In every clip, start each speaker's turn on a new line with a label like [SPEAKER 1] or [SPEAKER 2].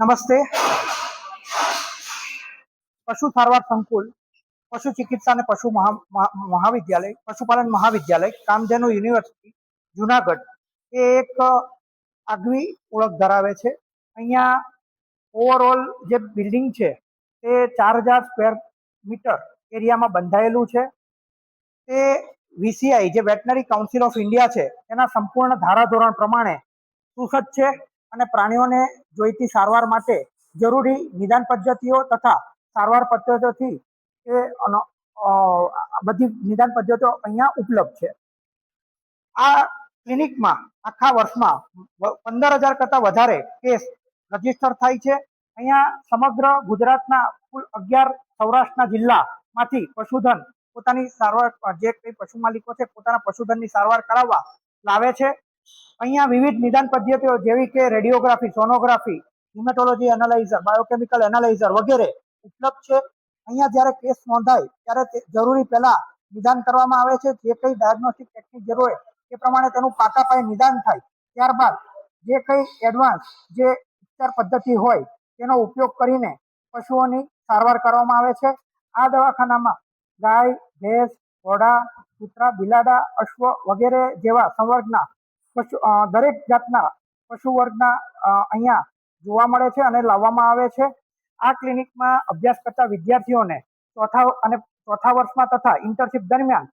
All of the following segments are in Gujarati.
[SPEAKER 1] નમસ્તે. પશુ સારવાર સંકુલ, પશુ ચિકિત્સા અને પશુ મહાવિદ્યાલય, પશુપાલન મહાવિદ્યાલય, કામધેનુ યુનિવર્સિટી જુનાગઢ એ એક આગવી ઓળખ ધરાવે છે. અહીંયા ઓવરઓલ જે બિલ્ડિંગ છે તે 4000 સ્ક્વેર મીટર એરિયામાં બંધાયેલું છે. તે વીસીઆઈ જે વેટનરી કાઉન્સિલ ઓફ ઇન્ડિયા છે એના સંપૂર્ણ ધારાધોરણ પ્રમાણે સુસજ્જ છે અને પ્રાણીઓને જોઈતી સારવાર માટે જરૂરી નિદાન પદ્ધતિઓ તથા સારવાર પદ્ધતિઓથી એ બધી નિદાન પદ્ધતિઓ અહીંયા ઉપલબ્ધ છે. આ ક્લિનિકમાં આખા વર્ષમાં 15,000 કરતા વધારે કેસ રજીસ્ટર થાય છે. અહીંયા સમગ્ર ગુજરાતના કુલ 11 સૌરાષ્ટ્રના જિલ્લામાંથી પશુધન પોતાની સારવાર, જે કઈ પશુ માલિકો છે પોતાના પશુધનની સારવાર કરાવવા લાવે છે. અહીંયા વિવિધ નિદાન પદ્ધતિઓ જેવી કે radiography, sonography, હિમેટોલોજી analyser, biochemical analyser વગેરે ઉપલબ્ધ છે. અહીંયા જ્યારે કેસ નોંધાય ત્યારે જરૂરી પહેલા નિદાન કરવામાં આવે છે. જે કઈ ડાયગ્નોસ્ટિક ટેકનિક જરૂર હોય એ પ્રમાણે તેનું પાકા પાયે નિદાન થાય. ત્યારબાદ જે કઈ એડવાન્સ જે ઉપચાર પદ્ધતિ હોય તેનો ઉપયોગ કરીને પશુઓની સારવાર કરવામાં આવે છે. આ દવાખાનામાં ગાય, ભેંસ, ઘોડા, કૂતરા, બિલાડા, અશ્વ વગેરે જેવા સંવર્ગના દરેક જાતના પશુ વર્ગના અહીંયા જોવા મળે છે અને લાવવામાં આવે છે. આ ક્લિનિકમાં અભ્યાસ કરતા વિદ્યાર્થીઓને ચોથા વર્ષમાં તથા ઇન્ટર્નશિપ દરમિયાન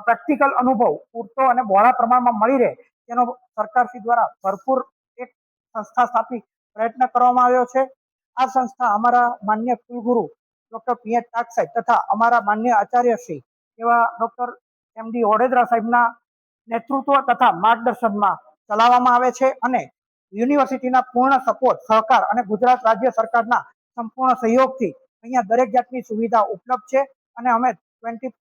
[SPEAKER 1] પ્રેક્ટિકલ અનુભવ પૂરતો અને બહોળા પ્રમાણમાં મળી રહે તેનો સરકારશ્રી દ્વારા ભરપૂર એક સંસ્થા સ્થાપી પ્રયત્ન કરવામાં આવ્યો છે. આ સંસ્થા અમારા માન્ય કુલગુરુ ડોક્ટર પીએચ ટાક સાહેબ તથા અમારા માન્ય આચાર્યશ્રી એવા ડોક્ટર એમડી ઓડેદરા સાહેબના નેતૃત્વ તથા માર્ગદર્શનમાં ચલાવવામાં આવે છે અને યુનિવર્સિટીના પૂર્ણ સપોર્ટ, સહકાર અને ગુજરાત રાજ્ય સરકારના સંપૂર્ણ સહયોગથી અહીંયા દરેક જાતની સુવિધા ઉપલબ્ધ છે અને અમે 24